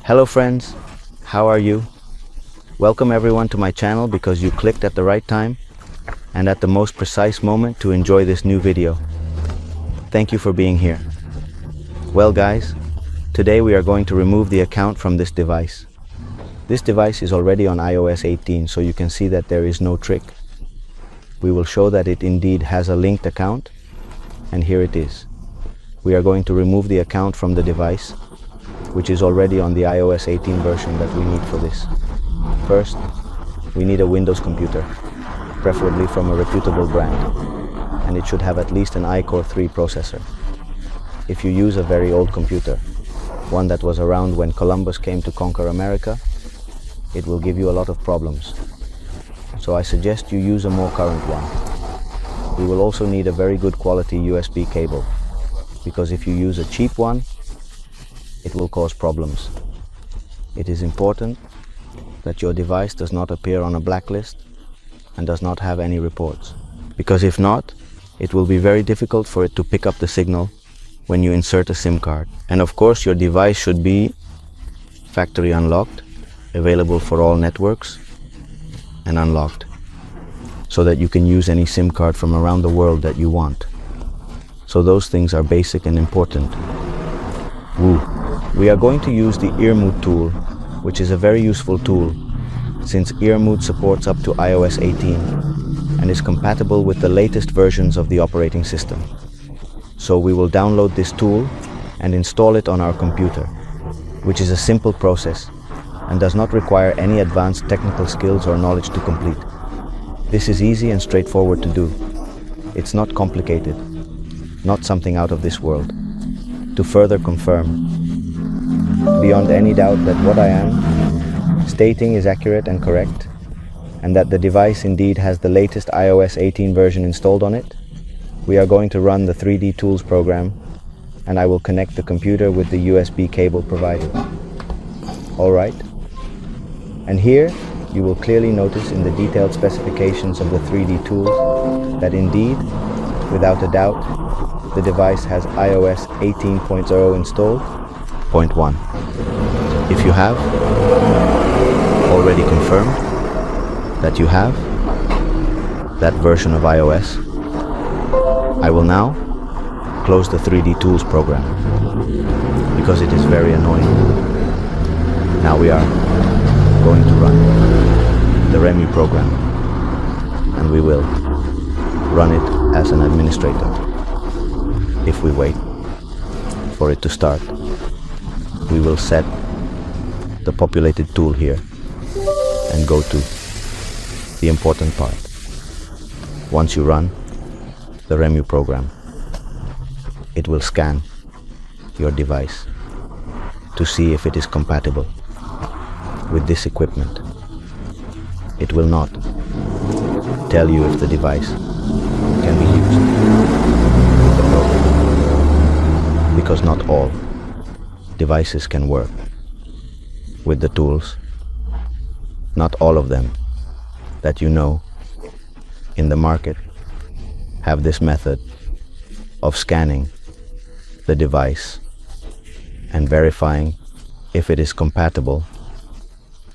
Hello friends, how are you? Welcome everyone to my channel because you clicked at the right time and at the most precise moment to enjoy this new video. Thank you for being here. Well guys, today we are going to remove the account from this device. This device is already on iOS 18, so you can see that there is no trick. We will show that it indeed has a linked account, and here it is. We are going to remove the account from the device, which is already on the iOS 18 version that we need for this. First, we need a Windows computer, preferably from a reputable brand, and it should have at least an iCore 3 processor. If you use a very old computer, one that was around when Columbus came to conquer America, it will give you a lot of problems. So I suggest you use a more current one. We will also need a very good quality USB cable, because if you use a cheap one, it will cause problems. It is important that your device does not appear on a blacklist and does not have any reports, because if not, it will be very difficult for it to pick up the signal when you insert a SIM card. And of course, your device should be factory unlocked, available for all networks, and unlocked, so that you can use any SIM card from around the world that you want. So those things are basic and important. Woo! We are going to use the earmoot tool, which is a very useful tool since earmoot supports up to iOS 18 and is compatible with the latest versions of the operating system. So we will download this tool and install it on our computer, which is a simple process and does not require any advanced technical skills or knowledge to complete. This is easy and straightforward to do. It's not complicated, not something out of this world. To further confirm, beyond any doubt, that what I am stating is accurate and correct, and that the device indeed has the latest iOS 18 version installed on it, we are going to run the 3D Tools program, and I will connect the computer with the USB cable provided. Alright, and here you will clearly notice in the detailed specifications of the 3D Tools that indeed, without a doubt, the device has iOS 18.0 installed. Point 1. If you have already confirmed that you have that version of iOS, I will now close the 3D Tools program because it is very annoying. Now we are going to run the REMU program, and we will run it as an administrator. If we wait for it to start, we will set the populated tool here and go to the important part. Once you run the REMU program, it will scan your device to see if it is compatible with this equipment. It will not tell you if the device can be used with the program, because not all devices can work with the tools. Not all of them that you know in the market have this method of scanning the device and verifying if it is compatible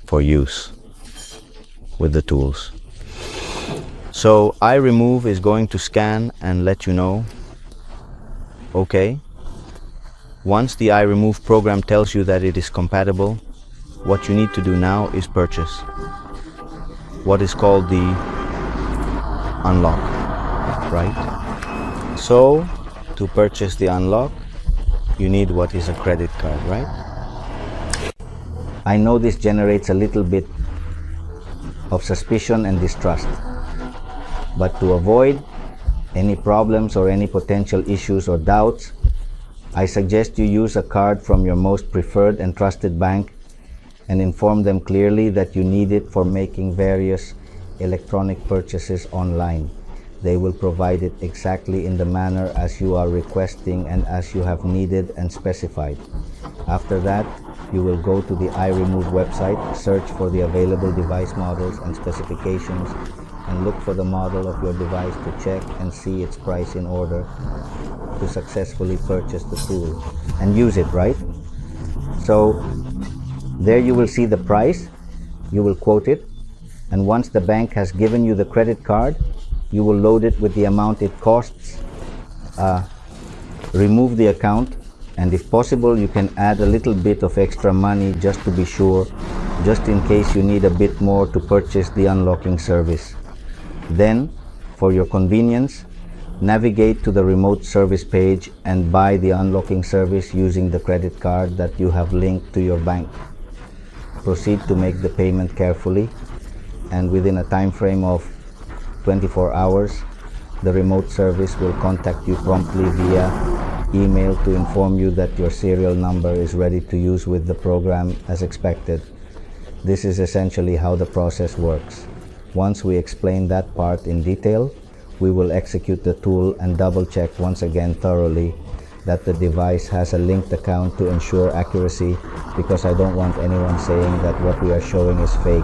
for use with the tools. So iRemove is going to scan and let you know, okay. Once the iRemove program tells you that it is compatible, what you need to do now is purchase what is called the unlock, right? So to purchase the unlock, you need what is a credit card, right? I know this generates a little bit of suspicion and distrust, but to avoid any problems or any potential issues or doubts, I suggest you use a card from your most preferred and trusted bank and inform them clearly that you need it for making various electronic purchases online. They will provide it exactly in the manner as you are requesting and as you have needed and specified. After that, you will go to the iRemove website, search for the available device models and specifications, and look for the model of your device to check and see its price in order to successfully purchase the tool and use it, right? So There you will see the price, you will quote it, and once the bank has given you the credit card, you will load it with the amount it costs, remove the account, and if possible you can add a little bit of extra money just to be sure, just in case you need a bit more to purchase the unlocking service. Then, for your convenience, navigate to the remote service page and buy the unlocking service using the credit card that you have linked to your bank. Proceed to make the payment carefully, and within a time frame of 24 hours, the remote service will contact you promptly via email to inform you that your serial number is ready to use with the program as expected. This is essentially how the process works. Once we explain that part in detail, we will execute the tool and double check once again thoroughly that the device has a linked account to ensure accuracy, because I don't want anyone saying that what we are showing is fake.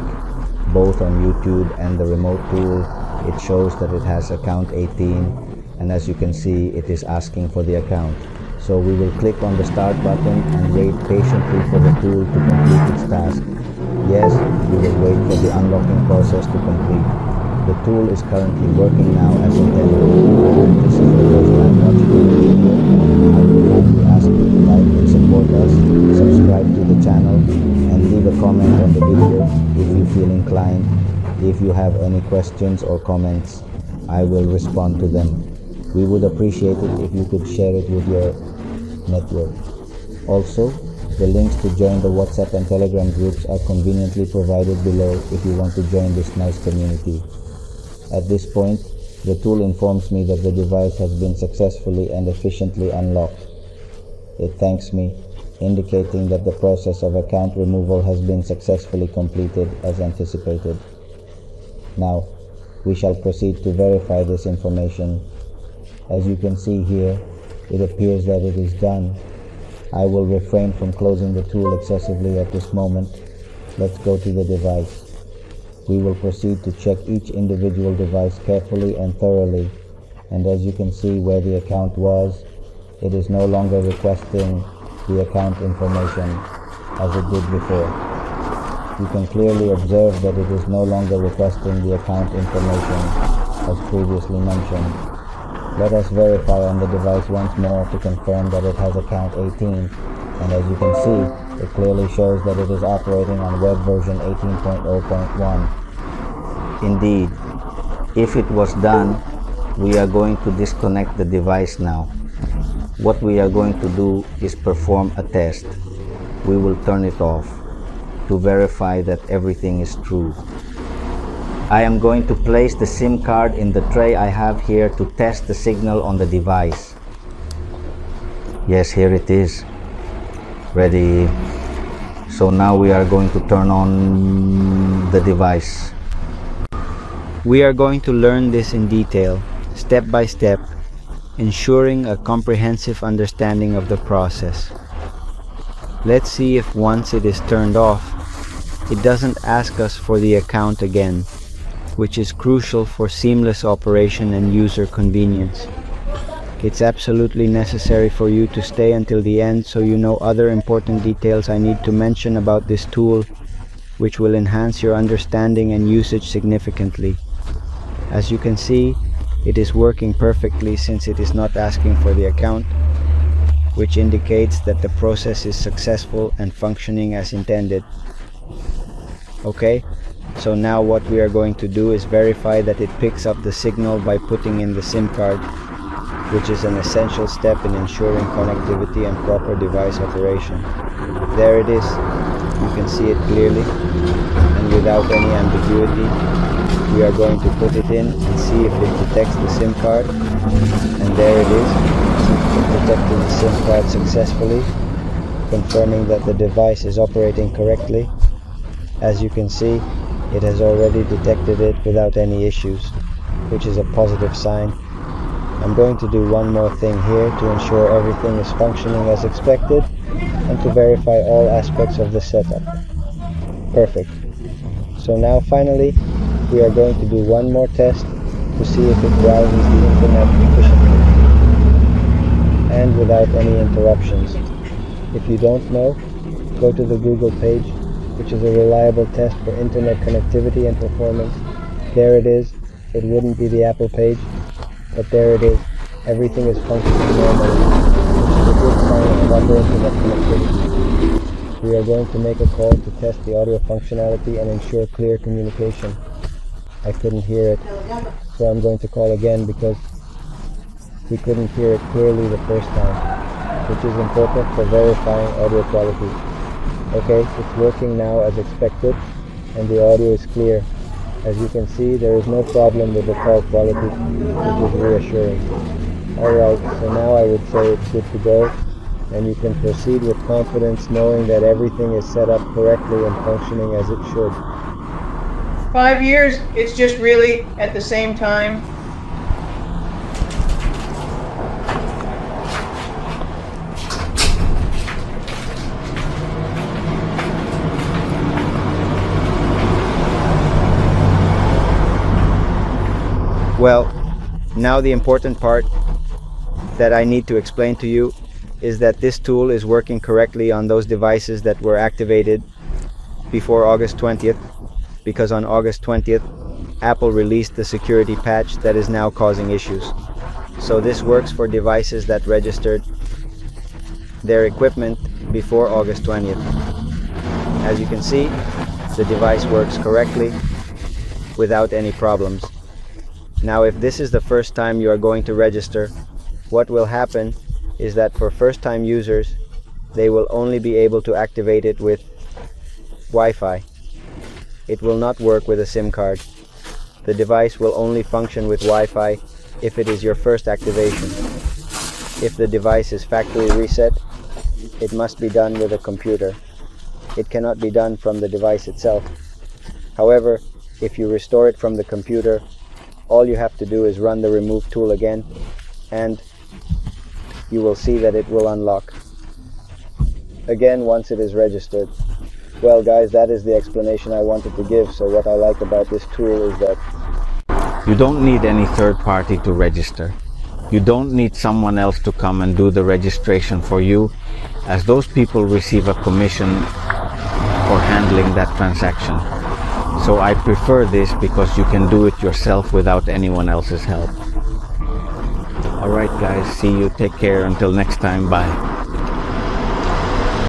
Both on YouTube and the remote tool, it shows that it has account 18, and as you can see, it is asking for the account. So we will click on the start button and wait patiently for the tool to complete its task. Yes, we will wait for the unlocking process to complete. The tool is currently working now as intended. If this is the first time watching the video, I would kindly ask you to like and support us, subscribe to the channel, and leave a comment on the video if you feel inclined. If you have any questions or comments, I will respond to them. We would appreciate it if you could share it with your network. Also, the links to join the WhatsApp and Telegram groups are conveniently provided below if you want to join this nice community. At this point, the tool informs me that the device has been successfully and efficiently unlocked. It thanks me, indicating that the process of account removal has been successfully completed as anticipated. Now, we shall proceed to verify this information. As you can see here, it appears that it is done. I will refrain from closing the tool excessively at this moment. Let's go to the device. We will proceed to check each individual device carefully and thoroughly, and as you can see where the account was, it is no longer requesting the account information as it did before. You can clearly observe that it is no longer requesting the account information as previously mentioned. Let us verify on the device once more to confirm that it has account 18, and as you can see, it clearly shows that it is operating on web version 18.0.1. Indeed, if it was done, we are going to disconnect the device now. What we are going to do is perform a test. We will turn it off to verify that everything is true. I am going to place the SIM card in the tray I have here to test the signal on the device. Yes, here it is. Ready. So now we are going to turn on the device. We are going to learn this in detail, step by step, ensuring a comprehensive understanding of the process. Let's see if once it is turned off, it doesn't ask us for the account again, which is crucial for seamless operation and user convenience. It's absolutely necessary for you to stay until the end so you know other important details I need to mention about this tool, which will enhance your understanding and usage significantly. As you can see, it is working perfectly since it is not asking for the account, which indicates that the process is successful and functioning as intended. Okay? So now what we are going to do is verify that it picks up the signal by putting in the SIM card, which is an essential step in ensuring connectivity and proper device operation. There it is. You can see it clearly, and without any ambiguity, we are going to put it in and see if it detects the SIM card. And there it is. It detected the SIM card successfully, confirming that the device is operating correctly. As you can see, it has already detected it without any issues, which is a positive sign. I'm going to do one more thing here to ensure everything is functioning as expected and to verify all aspects of the setup. Perfect. So now finally, we are going to do one more test to see if it browses the internet efficiently and without any interruptions. If you don't know, go to the Google page which is a reliable test for internet connectivity and performance. There it is. It wouldn't be the Apple page, but there it is. Everything is functioning normally, which is a good sign of proper internet connectivity. We are going to make a call to test the audio functionality and ensure clear communication. I couldn't hear it, so I'm going to call again because we couldn't hear it clearly the first time, which is important for verifying audio quality. Okay, it's working now as expected, and the audio is clear. As you can see, there is no problem with the call quality, which is reassuring. Alright, so now I would say it's good to go, and you can proceed with confidence knowing that everything is set up correctly and functioning as it should. 5 years, it's just really at the same time. Well, now the important part that I need to explain to you is that this tool is working correctly on those devices that were activated before August 20th, because on August 20th, Apple released the security patch that is now causing issues. So this works for devices that registered their equipment before August 20th. As you can see, the device works correctly without any problems. Now, if this is the first time you are going to register, what will happen is that for first-time users, they will only be able to activate it with Wi-Fi. It will not work with a SIM card. The device will only function with Wi-Fi if it is your first activation. If the device is factory reset, it must be done with a computer. It cannot be done from the device itself. However, if you restore it from the computer, all you have to do is run the remove tool again, and you will see that it will unlock again once it is registered. Well guys, that is the explanation I wanted to give. So what I like about this tool is that you don't need any third party to register. You don't need someone else to come and do the registration for you, as those people receive a commission for handling that transaction. So I prefer this because you can do it yourself without anyone else's help. Alright guys, see you, take care, until next time, bye.